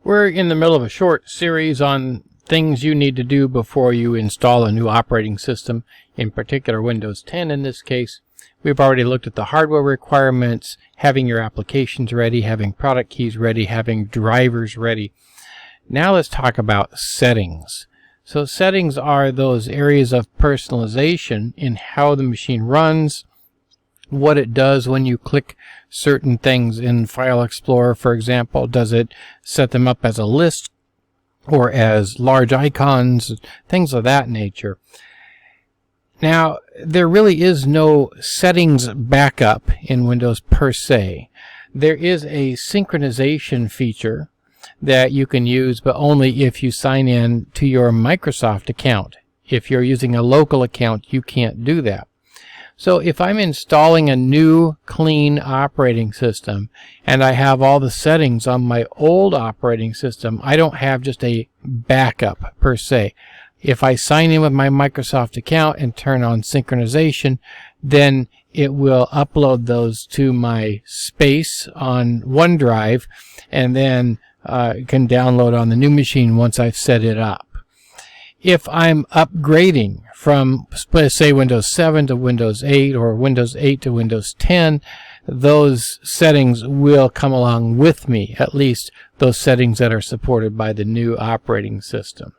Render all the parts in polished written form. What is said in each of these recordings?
We're in the middle of a short series on things you need to do before you install a new operating system, in particular Windows 10 in this case. We've already looked at the hardware requirements, having your applications ready, having product keys ready, having drivers ready. Now let's talk about settings. So settings are those areas of personalization in how the machine runs, what it does when you click certain things in File Explorer, for example. Does it set them up as a list or as large icons, things of that nature. Now, there really is no settings backup in Windows per se. There is a synchronization feature that you can use, but only if you sign in to your Microsoft account. If you're using a local account, you can't do that. So if I'm installing a new clean operating system and I have all the settings on my old operating system, I don't have just a backup per se. If I sign in with my Microsoft account and turn on synchronization, then it will upload those to my space on OneDrive and then can download on the new machine once I've set it up. If I'm upgrading from, say, Windows 7 to Windows 8 or Windows 8 to Windows 10, those settings will come along with me, at least those settings that are supported by the new operating system.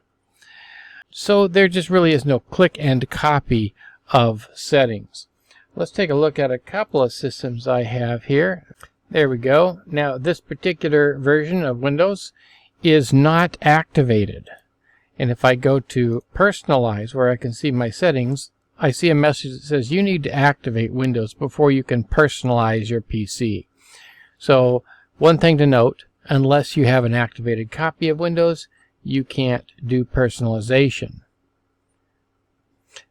So there just really is no click and copy of settings. Let's take a look at a couple of systems I have here. There we go. Now this particular version of Windows is not activated. And if I go to Personalize, where I can see my settings, I see a message that says you need to activate Windows before you can personalize your PC. So one thing to note, unless you have an activated copy of Windows, you can't do personalization.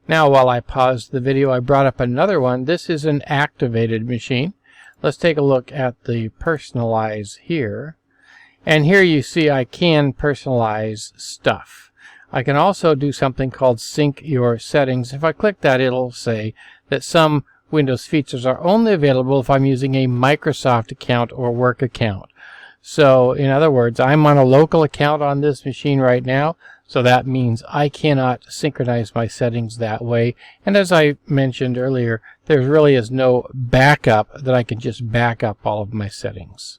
Now while I paused the video, I brought up another one. This is an activated machine. Let's take a look at the Personalize here. And here you see I can personalize stuff. I can also do something called sync your settings. If I click that, it'll say that some Windows features are only available if I'm using a Microsoft account or work account. So in other words, I'm on a local account on this machine right now, so that means I cannot synchronize my settings that way. And as I mentioned earlier, there really is no backup that I can just back up all of my settings.